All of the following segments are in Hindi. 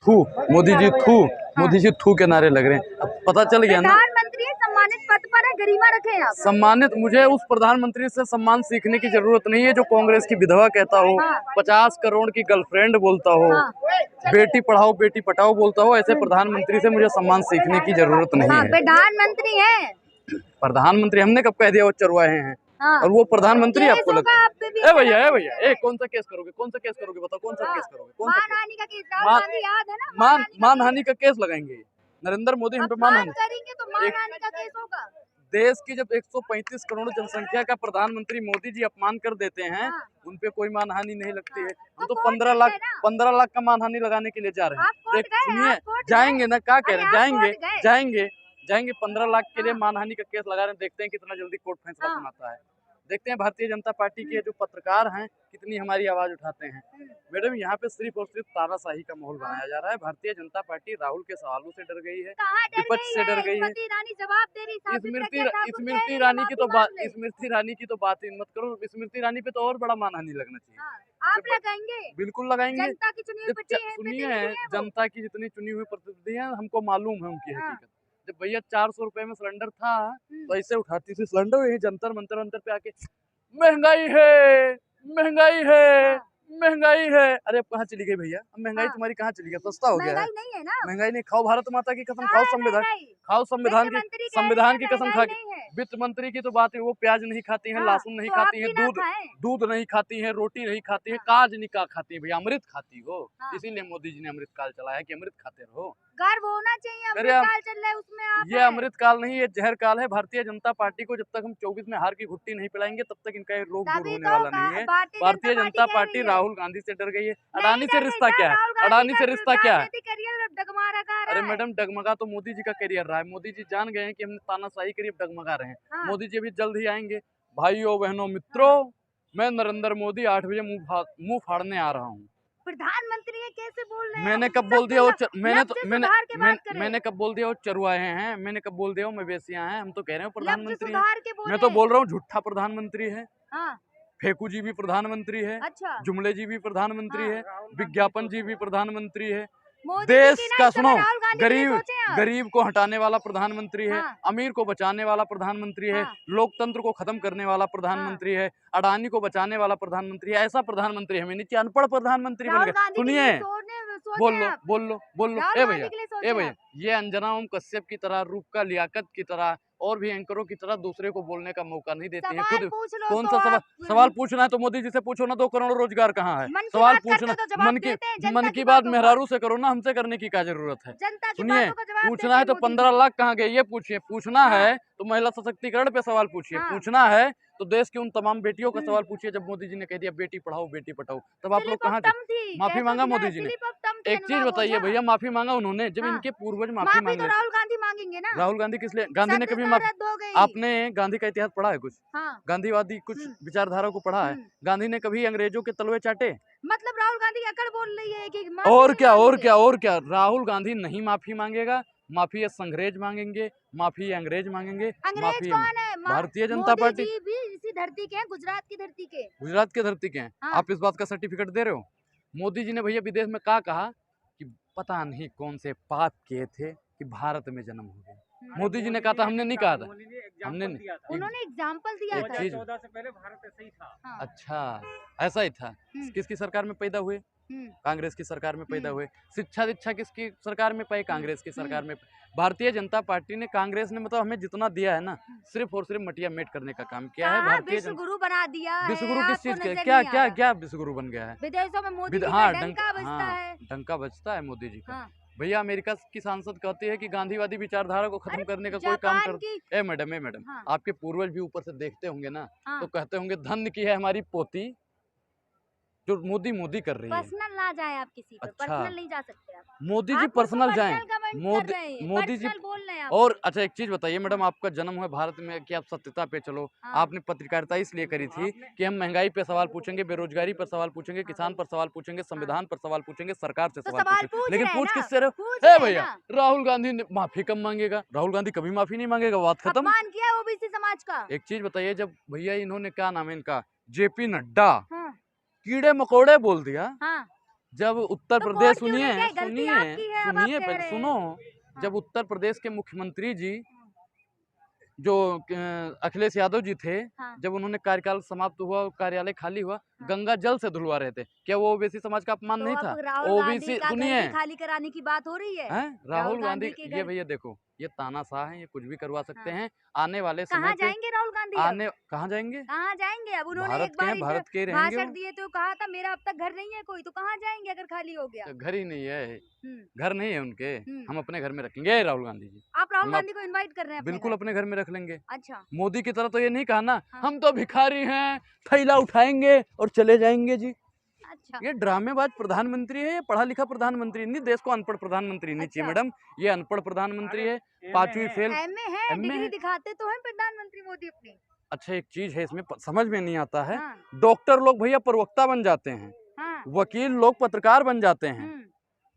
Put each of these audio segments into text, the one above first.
थू मोदी जी थू, मोदी जी थू के नारे लग रहे हैं। अब पता चल गया ना। प्रधानमंत्री सम्मानित पद पर है, गरिमा रखे आप। सम्मानित, मुझे उस प्रधानमंत्री से सम्मान सीखने की जरूरत नहीं है जो कांग्रेस की विधवा कहता हो, 50 करोड़ की गर्लफ्रेंड बोलता हो, बेटी पढ़ाओ बेटी पटाओ बोलता हो। ऐसे प्रधानमंत्री से मुझे सम्मान सीखने की जरूरत नहीं है। प्रधानमंत्री है, प्रधानमंत्री हमने कब कह दिया वो चरवाहे हैं? और वो प्रधानमंत्री आपको लगता है? ए भैया कौन सा केस करोगे, कौन सा केस करोगे, बताओ कौन सा केस करोगे? कौन सा मानहानि का केस? राहुल गांधी याद है ना? मानहानि का केस लगाएंगे नरेंद्र मोदी हम पे? मानहानि करेंगे तो मानहानि का केस होगा। देश की जब 135 करोड़ जनसंख्या का प्रधानमंत्री मोदी जी अपमान कर देते हैं, उनपे कोई मानहानि नहीं लगती है। हम तो 15 लाख का मानहानि लगाने के लिए जा रहे हैं। देख सुनिए, जाएंगे ना, क्या कह रहे हैं, जाएंगे 15 लाख के लिए मानहानि का केस लगा रहे हैं। देखते हैं कितना जल्दी कोर्ट फैसला सुनाता है। देखते हैं भारतीय जनता पार्टी के जो पत्रकार हैं कितनी हमारी आवाज उठाते हैं। मैडम, यहाँ पे सिर्फ और सिर्फ तानाशाही का माहौल बनाया जा रहा है। भारतीय जनता पार्टी राहुल के सवालों से डर गई है, विपक्ष से डर गई है। स्मृति ईरानी की तो बात ही मत करो। स्मृति ईरानी पे तो और बड़ा मानहानि लगना चाहिए। आप लगाएंगे? बिल्कुल लगाएंगे। जनता की चुनी हुई सुनिए, जनता की जितनी चुनी हुई प्रतिनिधि है, हमको मालूम है उनकी हकीकत। जब भैया 400 रुपए में सिलेंडर था तो ऐसे उठाती थी सिलेंडर, यही जंतर मंतर पे आके महंगाई है, महंगाई है, महंगाई है। अरे अब कहाँ चली गई भैया? अब महंगाई तुम्हारी कहाँ चली गई? सस्ता हो गया है? नहीं है ना, महंगाई नहीं। खाओ भारत माता की कसम, खाओ संविधान की कसम खा के। वित्त मंत्री की तो बात है, वो प्याज नहीं खाती है, लहसुन नहीं खाती है, दूध नहीं खाती है, रोटी नहीं खाती है, काज निकाह खाती है। भैया अमृत खाती हो, इसीलिए मोदी जी ने अमृत काल चलाया कि अमृत खाते रहो। गर्व होना चाहिए, अमृत काल चल रहा है उसमें आप। ये अमृत काल नहीं, ये जहर काल है। भारतीय जनता पार्टी को जब तक हम 24 में हार की घुट्टी नहीं पिलाएंगे तब तक इनका रोग दूर होने वाला नहीं है। भारतीय जनता पार्टी राहुल गांधी से डर गई है। अडानी से रिश्ता क्या है? अडानी से रिश्ता क्या है? अरे मैडम, डगमगा तो मोदी जी का करियर रहा है। मोदी जी जान गए हैं कि हमने तानाशाही करी, अब डगमगा रहे हैं। मोदी जी भी जल्द ही आएंगे। भाइयों बहनों मित्रों, मैं नरेंद्र मोदी 8 बजे मुंह फाड़ने आ रहा हूँ। प्रधानमंत्री है, कैसे बोल रहे हैं? मैंने कब बोल दिया मैंने कब बोल दिया वो चरवाहे हैं? मैंने कब बोल दिया वो मवेशियां हैं? हम तो कह रहे हैं प्रधानमंत्री हैं। मैं तो बोल रहा हूँ झूठा प्रधानमंत्री है। फेकू जी भी प्रधानमंत्री है, जुमले जी भी प्रधानमंत्री है, विज्ञापन जी भी प्रधानमंत्री है। देश का सुनो, गरीब को हटाने वाला प्रधानमंत्री है, अमीर को बचाने वाला प्रधानमंत्री है, लोकतंत्र को खत्म करने वाला प्रधानमंत्री है, अडानी को बचाने वाला प्रधानमंत्री है। ऐसा प्रधानमंत्री हमें नीचे अनपढ़ प्रधानमंत्री बन गए। सुनिए, बोल लो ए भैया, ये अंजना ओम कश्यप की तरह, रूपका लियाकत की तरह और भी एंकरों की तरह दूसरे को बोलने का मौका नहीं देती है। खुद कौन सा सवाल पूछना है तो मोदी जी से पूछो ना। 2 करोड़ रोजगार कहाँ है? सवाल पूछना मन की बात मेहरारू से करो ना, हमसे करने की क्या जरूरत है? सुनिए, पूछना है तो 15 लाख कहाँ गए ये पूछिए। पूछना है तो महिला सशक्तिकरण पे सवाल पूछिए। पूछना है तो देश की उन तमाम बेटियों का सवाल पूछिए। जब मोदी जी ने कह दिया बेटी पढ़ाओ बेटी पढ़ाओ, तब आप लोग कहाँ थे? माफी मांगा मोदी जी ने? एक चीज बताइए भैया, माफी मांगा उन्होंने? जब इनके पूर्वज माफी मांग रहे, राहुल गांधी मांगेंगे ना? राहुल गांधी किस लिए? गांधी ने कभी आपने गांधी का इतिहास पढ़ा है? कुछ गांधीवादी कुछ विचारधारा को पढ़ा है? गांधी ने कभी अंग्रेजों के तलवे चाटे? मतलब राहुल गांधी अकड़ बोल रही है कि और क्या राहुल गांधी नहीं माफी मांगेगा। माफी संग्रेज मांगेंगे, माफी अंग्रेज मांगेंगे। माफी भारतीय जनता पार्टी भी इसी धरती के हैं, गुजरात की धरती के हैं। आप इस बात का सर्टिफिकेट दे रहे हो? मोदी जी ने भैया विदेश में कहा कि पता नहीं कौन से पाप किए थे कि भारत में जन्म हो गया। मोदी जी ने कहा था, हमने नहीं कहा था। उन्होंने एग्जाम्पल दिया था। 2014 से पहले भारत ऐसा ही था। अच्छा, ऐसा ही था। किसकी सरकार में पैदा हुए? कांग्रेस की सरकार में पैदा हुए। शिक्षा दीक्षा किसकी सरकार में पाई? कांग्रेस की सरकार में। भारतीय जनता पार्टी ने, कांग्रेस ने मतलब हमें जितना दिया है ना, सिर्फ और सिर्फ मटिया मेट करने का काम किया है। भारतीय विश्वगुरु बना दिया। विश्वगुरु किस चीज के? क्या विश्वगुरु बन गया है? विदेशों में मोदी का डंका बजता है मोदी जी का। भैया अमेरिका की सांसद कहती है कि गांधीवादी विचारधारा को खत्म करने का कोई काम कर। ए मैडम, आपके पूर्वज भी ऊपर से देखते होंगे ना, तो कहते होंगे धन्य की है हमारी पोती जो मोदी कर रही है। पर्सनल ना जाए आप किसी पर। अच्छा, पर्सनल नहीं जा सकते आप। मोदी जी पर्सनल जाएं? मोदी जी बोल रहे हैं। और अच्छा एक चीज बताइए मैडम, आपका जन्म हुआ भारत में कि आप सत्यता पे चलो। आपने पत्रकारिता इसलिए करी थी कि हम महंगाई पे सवाल पूछेंगे, बेरोजगारी पर सवाल पूछेंगे, किसान पर सवाल पूछेंगे, संविधान पर सवाल पूछेंगे, सरकार से सवाल पूछेंगे। लेकिन पूछ किससे रहे? भैया राहुल गांधी ने माफी कब मांगेगा? राहुल गांधी कभी माफी नहीं मांगेगा, बात खत्म। अपमान किया ओबीसी समाज का। एक चीज बताइए, जब भैया इन्होंने क्या नाम है इनका, जेपी नड्डा कीड़े मकोड़े बोल दिया, जब उत्तर प्रदेश सुनिए सुनो, जब उत्तर प्रदेश के मुख्यमंत्री जी जो अखिलेश यादव जी थे, जब उन्होंने कार्यकाल समाप्त हुआ, कार्यालय खाली हुआ, गंगा जल से धुलवा रहे थे, क्या वो ओबीसी समाज का अपमान नहीं था? ओबीसी सुनिए, खाली कराने की बात हो रही है। राहुल गांधी ये भैया देखो, ये तानाशाह है, ये कुछ भी करवा सकते हैं। आने वाले समय कहाँ जाएंगे राहुल गांधी? कहाँ जाएंगे? कहाँ जाएंगे? अब उन्होंने भारत के रहेंगे, भाषण दिए तो कहा था मेरा अब तक घर नहीं है कोई, तो कहाँ जाएंगे अगर खाली हो गया? घर ही नहीं है, घर नहीं है उनके, हम अपने घर में रखेंगे राहुल गांधी जी। आप राहुल गांधी को इनवाइट कर रहे हैं? बिल्कुल अपने घर में रख लेंगे। अच्छा, मोदी की तरह तो ये नहीं कहा ना, हम तो भिखारी हैं, थैला उठाएंगे और चले जाएंगे जी। अच्छा, ये ड्रामेबाज प्रधानमंत्री है, ये पढ़ा लिखा प्रधानमंत्री नहीं, देश को अनपढ़ प्रधानमंत्री नहीं चाहिए मैडम, ये अनपढ़ प्रधानमंत्री है, 5वीं फेल। एमए है, डिग्री दिखाते तो हैं प्रधानमंत्री मोदी अपनी। अच्छा, एक चीज है इसमें समझ में नहीं आता है, डॉक्टर लोग भैया प्रवक्ता बन जाते हैं, वकील लोग पत्रकार बन जाते हैं,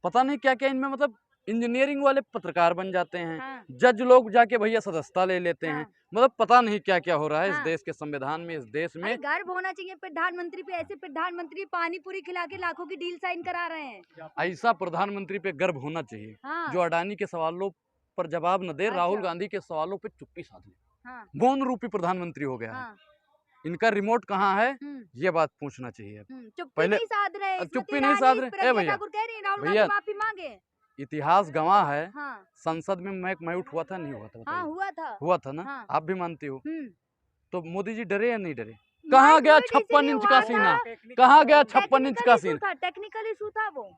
पता नहीं क्या क्या इनमें, मतलब इंजीनियरिंग वाले पत्रकार बन जाते हैं, जज लोग जाके भैया सदस्यता ले लेते हैं, मतलब पता नहीं क्या क्या हो रहा है इस देश के संविधान में, इस देश में। गर्व होना चाहिए प्रधानमंत्री पे, ऐसे प्रधानमंत्री पानी पूरी खिला के लाखों की डील साइन करा रहे हैं। ऐसा प्रधानमंत्री पे गर्व होना चाहिए जो अडानी के सवालों पर जवाब न दे, राहुल गांधी के सवालों पे चुप्पी साध ले, मौन रूपी प्रधानमंत्री हो गया है। इनका रिमोट कहाँ है, ये बात पूछना चाहिए। पहले चुप्पी नहीं साध रहे भैया, माफी मांगे। इतिहास गवाह है, संसद में मैं हुआ था नहीं हुआ था? हुआ था ना, आप भी मानती हो। तो मोदी जी डरे या नहीं डरे? कहाँ गया 56 इंच का सीना? कहाँ गया 56 इंच का सीना? टेक्निकल इशू था वो।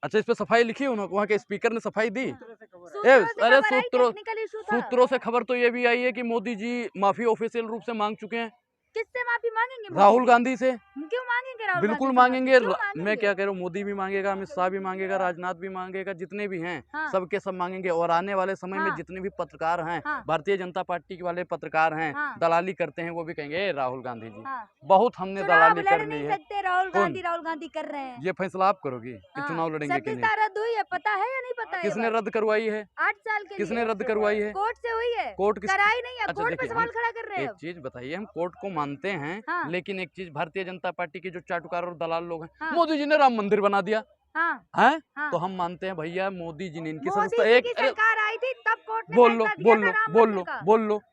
अच्छा, इस पे सफाई लिखी उन्होंने, वहाँ के स्पीकर ने सफाई दी। अरे सूत्रों से खबर तो ये भी आई है कि मोदी जी माफी ऑफिशियल रूप से मांग चुके हैं। किससे माफी मांगेंगे? राहुल गांधी से। क्यों मांगेंगे? राहुल बिल्कुल मांगेंगे। मैं क्या कह रहा हूँ, मोदी भी मांगेगा, अमित शाह भी मांगेगा, राजनाथ भी मांगेगा, जितने भी हैं सबके सब मांगेंगे। और आने वाले समय में जितने भी पत्रकार हैं, भारतीय जनता पार्टी के वाले पत्रकार हैं, दलाली करते हैं, वो भी कहेंगे राहुल गांधी जी बहुत हमने दलाली कर ली है। राहुल गांधी कर रहे हैं। ये फैसला आप करोगी कि चुनाव लड़ेंगे कि नहीं? रद्द हुई है, पता है या नहीं पता है? किसने रद्द करवाई है? 8 साल के किसने रद्द करवाई है? कोर्ट से हुई है। कोर्ट कराई नहीं है, कोर्ट पे सवाल खड़ा कर रहे हैं। एक चीज बताइए, हम कोर्ट को मानते हैं, लेकिन एक चीज, भारतीय जनता पार्टी के जो चाटुकार और दलाल लोग हैं, मोदी जी ने राम मंदिर बना दिया है, तो हम मानते हैं भैया मोदी जी ने इनकी सरकार आई थी तब कोर्ट बोल लो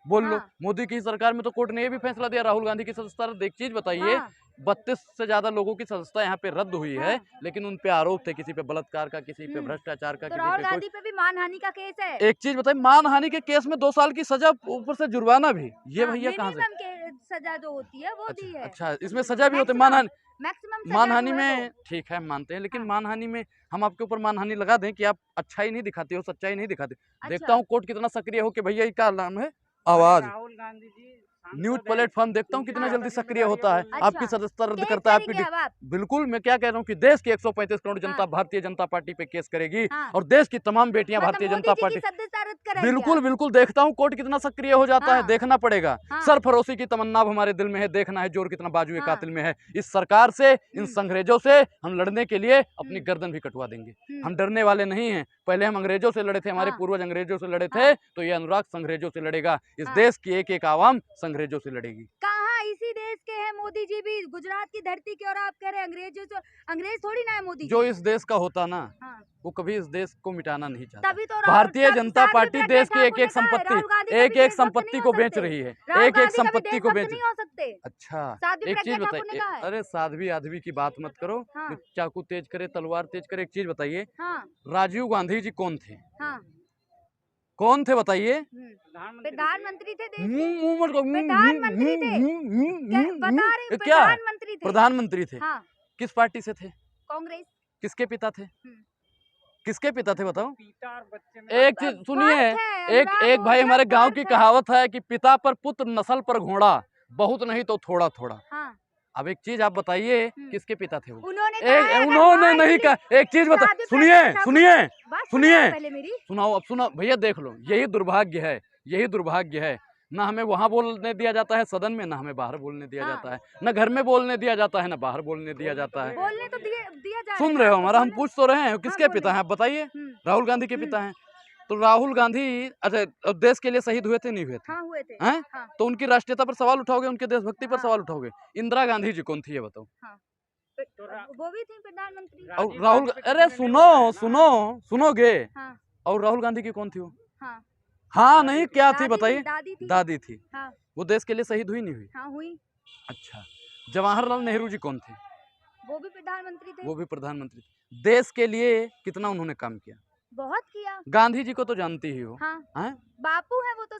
मोदी की सरकार में तो कोर्ट ने ये भी फैसला दिया राहुल गांधी की सदस्यता रद्द। एक चीज बताइए, 32 से ज्यादा लोगों की सदस्यता यहाँ पे रद्द हुई है, लेकिन उन पे आरोप थे, किसी पे बलात्कार का, किसी पे भ्रष्टाचार का, किसी राहुल गांधी पे भी मानहानि का केस है। एक चीज बताइए, मानहानि के केस में 2 साल की सजा, ऊपर से जुर्माना भी, ये भैया कहाँ से? सजा जो होती है वो दी है। अच्छा, इसमें सजा भी होती है? मानहानि में ठीक है, मानते हैं, लेकिन मानहानि में हम आपके ऊपर मानहानि लगा दें कि आप अच्छाई नहीं दिखाते हो, सच्चाई नहीं दिखाते। देखता हूँ कोर्ट कितना सक्रिय हो कि भैया क्या नाम है, आवाज राहुल गांधी जी न्यूज प्लेटफॉर्म, देखता हूँ कितना जल्दी सक्रिय होता है, आपकी सदस्यता रद्द करता है आपकी। बिल्कुल, मैं क्या कह रहा हूँ कि देश की 135 करोड़ जनता भारतीय जनता पार्टी पे केस करेगी, और देश की तमाम बेटियां भारतीय जनता पार्टी। बिल्कुल देखता हूँ कोर्ट कितना सक्रिय हो जाता है, देखना पड़ेगा। सरफरोशी की तमन्ना हमारे दिल में है, देखना है जोर कितना बाजुए कातिल में है। इस सरकार से, इन संग्रेजों से हम लड़ने के लिए अपनी गर्दन भी कटवा देंगे, हम डरने वाले नहीं हैं। पहले हम अंग्रेजों से लड़े थे, हमारे पूर्वज अंग्रेजों से लड़े थे, तो ये अनुराग संग्रेजों से लड़ेगा। इस देश की एक एक आवाम अंग्रेजों से लड़ेगी। कहाँ इसी देश के हैं मोदी जी भी, गुजरात की धरती के, और आप कह रहे हैं अंग्रेजों से। अंग्रेज थोड़ी ना है मोदी जी। जो इस देश का होता ना, वो कभी इस देश को मिटाना नहीं चाहता। भारतीय जनता पार्टी देश की एक एक संपत्ति को बेच रही है, एक एक संपत्ति को बेच। अच्छा, एक चीज बताइए, अरे साध्वी आदमी की बात मत करो, चाकू तेज करे, तलवार तेज करे। एक चीज बताइए, राजीव गांधी जी कौन थे? कौन थे बताइए? प्रधानमंत्री थे। क्या प्रधानमंत्री थे? किस पार्टी से थे? कांग्रेस। किसके पिता थे? किसके पिता थे बताओ? एक चीज सुनिए, एक भाई, हमारे गांव की कहावत है कि पिता पर पुत्र, नस्ल पर घोड़ा, बहुत नहीं तो थोड़ा थोड़ा। अब एक चीज आप बताइए, किसके पिता थे वो? उन्होंने नहीं कहा। एक चीज बता, सुनिए, सुनाओ, अब सुनो भैया, देख लो, यही दुर्भाग्य है। ना हमें वहाँ बोलने दिया जाता है सदन में, ना हमें बाहर बोलने दिया जाता है, ना घर में बोलने दिया जाता है, ना बाहर बोलने दिया जाता है। बोलने तो दिया जाए। सुन रहे हो हमारा? हम पूछ तो रहे हैं, किसके पिता हैं आप बताइए? राहुल गांधी के पिता हैं। तो राहुल गांधी, अच्छा, देश के लिए शहीद हुए थे नहीं हुए थे? हुए थे। तो उनकी राष्ट्रीयता पर सवाल उठाओगे, उनके देशभक्ति पर सवाल उठाओगे। इंदिरा गांधी जी कौन थी ये बताओ? तो वो भी थी प्रधानमंत्री। और राहुल, अरे सुनोगे। हाँ। और राहुल गांधी की कौन थी वो? हाँ, हाँ नहीं, क्या थी बताइए? दादी थी। हाँ। वो देश के लिए शहीद हुई नहीं हुई? हाँ हुई। अच्छा, जवाहरलाल नेहरू जी कौन थे? वो भी प्रधानमंत्री थे। वो भी प्रधानमंत्री। देश के लिए कितना उन्होंने काम किया? बहुत किया। गांधी जी को तो जानती ही हो। हाँ। हैं? बापू है वो तो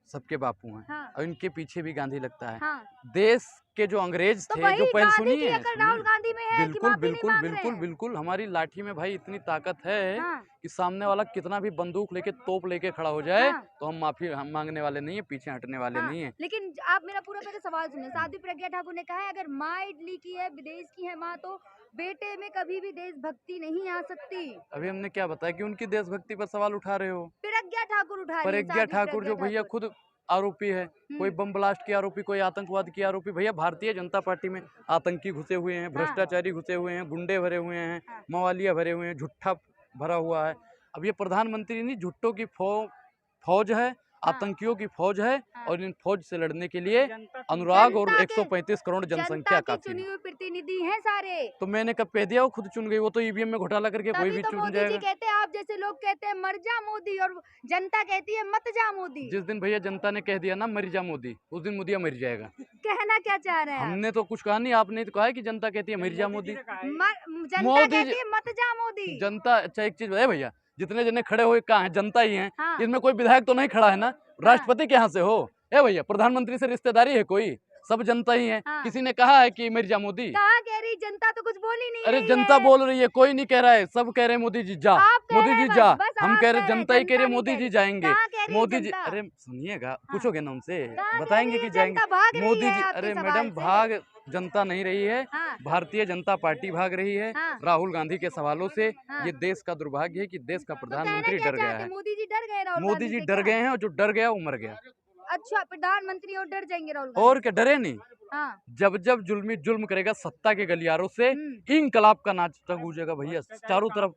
सबके बापू हैं। हाँ। और इनके पीछे भी गांधी लगता है। हाँ। देश के जो अंग्रेज तो थे, जो पहले सुनिए, राहुल गांधी में है बिल्कुल कि बिल्कुल नहीं बिल्कुल बिल्कुल हमारी लाठी में भाई इतनी ताकत है। हाँ। कि सामने वाला कितना भी बंदूक लेके तोप लेके खड़ा हो जाए। हाँ। तो हम माफी मांगने वाले नहीं है, पीछे हटने वाले नहीं है। लेकिन आप मेरा पूरा पहले सवाल सुनिए। साध्वी प्रज्ञा ठाकुर ने कहा है अगर माँ इडली की है, विदेश की है माँ, तो बेटे में कभी भी देशभक्ति नहीं आ सकती। अभी हमने क्या बताया कि उनकी देशभक्ति पर सवाल उठा रहे हो? प्रज्ञा ठाकुर उठा रही है। प्रज्ञा ठाकुर जो भैया खुद आरोपी है, कोई बम ब्लास्ट की आरोपी, कोई आतंकवाद की आरोपी। भैया भारतीय जनता पार्टी में आतंकी घुसे हुए हैं, भ्रष्टाचारी घुसे हुए हैं, गुंडे भरे हुए हैं, मवालिया भरे हुए हैं, झुट्ठा भरा हुआ है। अब ये प्रधानमंत्री नहीं, झुट्टों की फौज है, आतंकियों की फौज है। और इन फौज से लड़ने के लिए अनुराग और 135 करोड़ जनसंख्या काफी है। प्रतिनिधि हैं सारे। तो मैंने कब कह दिया वो खुद चुन गई? वो तो ईवीएम में घोटाला करके कोई भी चुन जाएगा। मोदी जी कहते हैं, आप जैसे लोग कहते हैं मर जा मोदी, और जनता कहती है मत जा मोदी। जिस दिन भैया जनता ने कह दिया ना मर जा मोदी, उस दिन मोदी मर जाएगा। कहना क्या चाह रहे हैं? हमने तो कुछ कहा नहीं, आपने तो कहा है कि जनता कहती है मर जा मोदी। जनता कहती है मत जा मोदी। जनता, अच्छा एक चीज बताए भैया, जितने जने खड़े हुए कहाँ है? जनता ही है। हाँ। इसमें कोई विधायक तो नहीं खड़ा है ना? राष्ट्रपति के यहाँ से हो? ए भैया, प्रधानमंत्री से रिश्तेदारी है कोई? सब जनता ही है। हाँ। किसी ने कहा है कि मिर्जा मोदी? कहा कह रही जनता तो कुछ बोली नहीं। अरे जनता बोल रही है, कोई नहीं कह रहा है, सब कह रहे हैं मोदी जी जा, मोदी जी जा। हम कह रहे, जनता ही कह रही है मोदी जी जाएंगे, मोदी जी। अरे सुनिएगा, पूछोगे ना उनसे, बताएंगे कि जाएंगे मोदी जी। अरे मैडम, भाग जनता नहीं रही है, भारतीय जनता पार्टी भाग रही है राहुल गांधी के सवालों से। ये देश का दुर्भाग्य है कि देश का प्रधानमंत्री डर गया है। मोदी जी डर गए। मोदी जी डर गए हैं, और जो डर गया वो मर गया। अच्छा, प्रधानमंत्री और डर जाएंगे राहुल गांधी? और क्या, डरे नहीं? हाँ। जब जुल्म करेगा सत्ता के गलियारों से, इंकलाब का नाच गूंजेगा भैया चारों तरफ।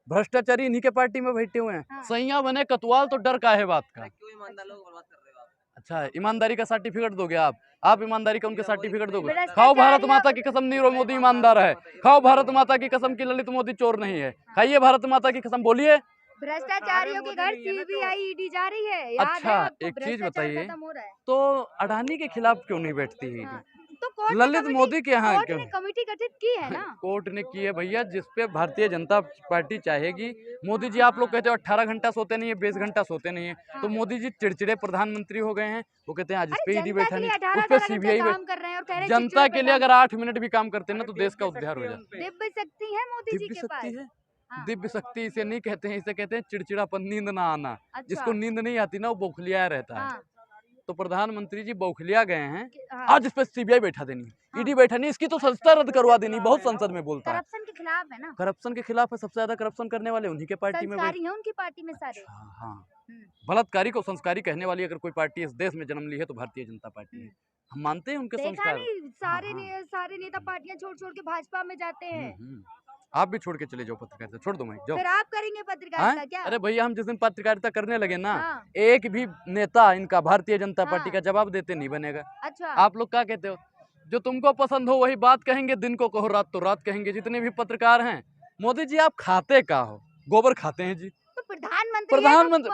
भ्रष्टाचारी इन्हीं के पार्टी में बैठे हुए हैं। सैया बने कतवाल, तो डर का है बात का? अच्छा, ईमानदारी का सर्टिफिकेट दोगे आप ईमानदारी का उनके सर्टिफिकेट दोगे? खाओ भारत माता की कसम, नीरव मोदी ईमानदार है। खाओ भारत माता की कसम की ललित मोदी चोर नहीं है। खाइए भारत माता की कसम, बोलिए। भ्रष्टाचारियों के घर सीबीआई ईडी जा रही है। अच्छा, एक चीज बताइए, तो अडानी के खिलाफ क्यों नहीं बैठती है? तो ललित मोदी के यहाँ क्यों? कमेटी गठित की है ना? कोर्ट ने की है भैया, जिसपे भारतीय जनता पार्टी चाहेगी। मोदी जी, आप लोग कहते हो 18 घंटा सोते नहीं है, 20 घंटा सोते नहीं है, तो मोदी जी चिड़चिड़े प्रधानमंत्री हो गए हैं। वो कहते हैं आज इस पे ईडी बैठा नहीं, उस पे सीबीआई बैठा। जनता के लिए अगर 8 मिनट भी काम करते हैं ना, तो देश का उद्धार हो जाता है। दिव्य शक्ति है मोदी जी के पास। दिव्य शक्ति इसे नहीं कहते हैं, इसे कहते हैं चिड़चिड़ापन, नींद ना आना। जिसको नींद नहीं आती ना, वो बौखलिया रहता है। तो प्रधानमंत्री जी बौखलिया गए हैं। आज इस पे सीबीआई बैठा देनी, ईडी बैठा नहीं, इसकी तो संस्था रद्द करवा देनी। बहुत संसद में बोलता है करप्शन के खिलाफ है ना? करप्शन के खिलाफ है। सबसे ज्यादा करप्शन करने वाले उन्हीं के पार्टी में है, उनकी पार्टी में सारे। हाँ, बलात्कारी को संस्कारी कहने वाली अगर कोई पार्टी इस देश में जन्म ली है तो भारतीय जनता पार्टी है। हम मानते हैं उनके संस्कार। सारे नेता पार्टियां छोड़ के भाजपा में जाते हैं। आप भी छोड़ के चले जाओ पत्रकारिता, छोड़ दो मैं जाओ। फिर आप करेंगे पत्रकारिता क्या? अरे भैया, हम जिस दिन पत्रकारिता करने लगे ना, एक भी नेता इनका भारतीय जनता पार्टी का जवाब देते नहीं बनेगा। अच्छा, आप लोग क्या कहते हो? जो तुमको पसंद हो वही बात कहेंगे, दिन को कहो रात तो रात कहेंगे। जितने भी पत्रकार हैं, मोदी जी आप खाते का हो? गोबर खाते हैं जी। तो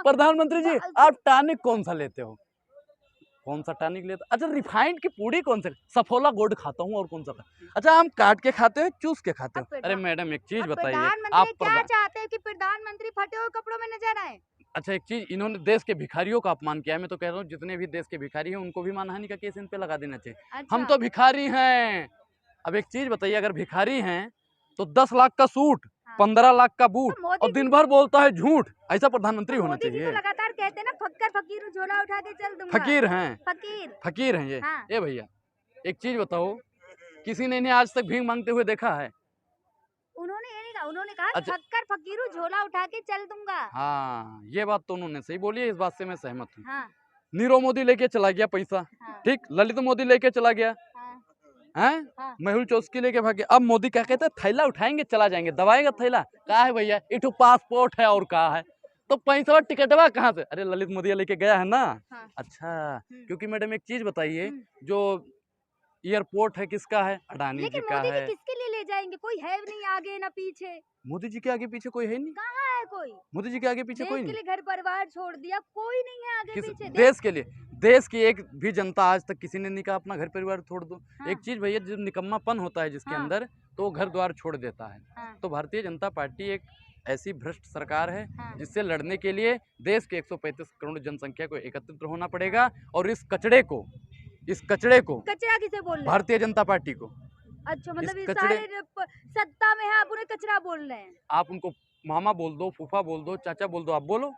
प्रधानमंत्री जी, आप टॉनिक कौन सा लेते हो? कौन सा टॉनिक लेते? अच्छा, रिफाइंड की पूड़ी कौन सा? सफोला गोल्ड खाता हूँ, और कौन सा? अच्छा, आम काट के खाते हो, चूस के खाते हो? अरे मैडम, एक चीज बताइए, आप क्या चाहते हैं कि प्रधानमंत्री फटे हुए कपड़ों में नजर आए? अच्छा, एक चीज, इन्होंने देश के भिखारियों का अपमान किया है। मैं तो कह रहा हूँ जितने भी देश के भिखारी हैं उनको भी मानहानि का केस इन पे लगा देना चाहिए। अच्छा। हम तो भिखारी हैं। अब एक चीज बताइए, अगर भिखारी हैं तो 10 लाख का सूट, 15 लाख का बूट, और दिन भर बोलता है झूठ, ऐसा प्रधानमंत्री होना चाहिए। तो लगातार कहते हैं ना, फक्कर फकीर झोला उठा के चल दूंगा। फकीर हैं ये। ए भैया, एक चीज बताओ, किसी ने इन्हें आज तक भीख मांगते हुए देखा है? उन्होंने ये नहीं कहा, उन्होंने कहा फक्कर फकीरू झोला उठा के चल दूंगा। हाँ, ये बात तो उन्होंने सही बोली है, इस बात से मैं सहमत हूँ। नीरव मोदी लेके चला गया पैसा, ठीक, ललित मोदी लेके चला गया, मेहुल चौस्की लेके भाग गया। अब मोदी क्या कहते हैं? थैला उठाएंगे चला जाएंगे, दबाएगा थैला। कहा है भैया, इठू पासपोर्ट है और कहा है, तो पैसा टिकटवा कहाँ से? अरे ललित मोदी लेके गया है ना। अच्छा, क्योंकि मैडम एक चीज बताइए, जो एयरपोर्ट है किसका है? अडानी जी लेकिन का मोदी जी है। किसके लिए ले जाएंगे? कोई है नहीं आगे ना पीछे। मोदी जी के आगे पीछे कोई है नहीं। कहाँ है कोई? मोदी जी के आगे पीछे कोई देश के नहीं। लिए घर परिवार छोड़ दिया, कोई नहीं है आगे किस पीछे। देश के लिए? देश की एक भी जनता आज तक किसी ने नहीं कहा अपना घर परिवार छोड़ दो। हाँ। एक चीज भैया, जो निकम्मापन होता है जिसके हाँ। अंदर, तो वो घर द्वार छोड़ देता है। हाँ। तो भारतीय जनता पार्टी एक ऐसी भ्रष्ट सरकार है हाँ। जिससे लड़ने के लिए देश के 135 करोड़ जनसंख्या को एकत्रित होना पड़ेगा, और इस कचड़े को कचरा किसे बोल रहे हैं? भारतीय जनता पार्टी को। अच्छा, मतलब इस ये सारे सत्ता में है, आप उन्हें कचरा बोल रहे हैं? आप उनको मामा बोल दो, फूफा बोल दो, चाचा बोल दो, आप बोलो।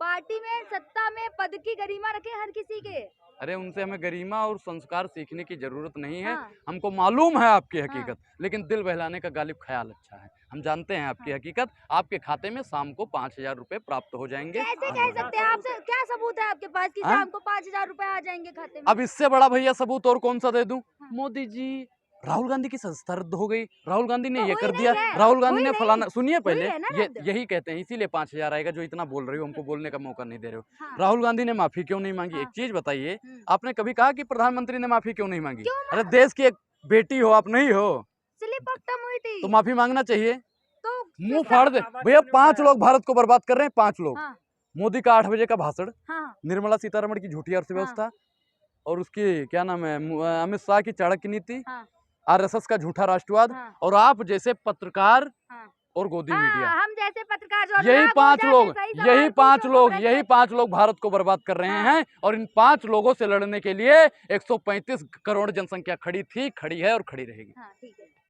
पार्टी में, सत्ता में पद की गरिमा रखे हर किसी के। अरे उनसे हमें गरिमा और संस्कार सीखने की जरूरत नहीं है। हाँ। हमको मालूम है आपकी हाँ। हकीकत, लेकिन दिल बहलाने का गालिब ख्याल अच्छा है। हम जानते हैं आपकी हकीकत। आपके खाते में शाम को 5,000 रुपए प्राप्त हो जाएंगे। कैसे कह सकते हैं? आपसे क्या सबूत है आपके पास कि हाँ? शाम को 5,000 रुपए आ जाएंगे खाते में? अब इससे बड़ा भैया सबूत और कौन सा दे दूं? हाँ। मोदी जी, राहुल गांधी की संस्था रद्द हो गई, राहुल गांधी ने तो ये हुई कर नहीं दिया, है, राहुल गांधी हुई ने नहीं, फलाना। सुनिए पहले, हुई है ना ये रद्द। यही कहते हैं, इसीलिए 5,000 आएगा जो इतना बोल रही हो, हमको बोलने का मौका नहीं दे रहे हो। हाँ। राहुल गांधी ने माफी क्यों नहीं मांगी? हाँ। एक चीज बताइए, हम्म। आपने कभी कहा कि प्रधानमंत्री ने माफी क्यों नहीं मांगी? क्यों अरे देश की एक बेटी हो, आप नहीं हो स्लिप ऑफ टंग हुई थी तो माफी मांगना चाहिए। तो मुंह फाड़ दे भैया। 5 लोग भारत को बर्बाद कर रहे हैं, 5 लोग। हाँ। मोदी का 8 बजे का भाषण, हाँ। निर्मला सीतारमण की झूठी अर्थव्यवस्था, और उसकी क्या नाम है, अमित शाह की चाणक्य नीति, हाँ। आरएसएस का झूठा राष्ट्रवाद, हाँ। और आप जैसे पत्रकार हाँ। और गोदी हाँ, मीडिया। हम जैसे पत्रकार जो यही नाक 5 हो लोग, जाते, सही यही सवाल 5 पूछो, लोग, प्रश्न- यही 5 लोग भारत को बर्बाद कर रहे हाँ। हैं। और इन 5 लोगों से लड़ने के लिए 135 करोड़ जनसंख्या खड़ी थी, खड़ी है और खड़ी रहेगी। हाँ, ठीक।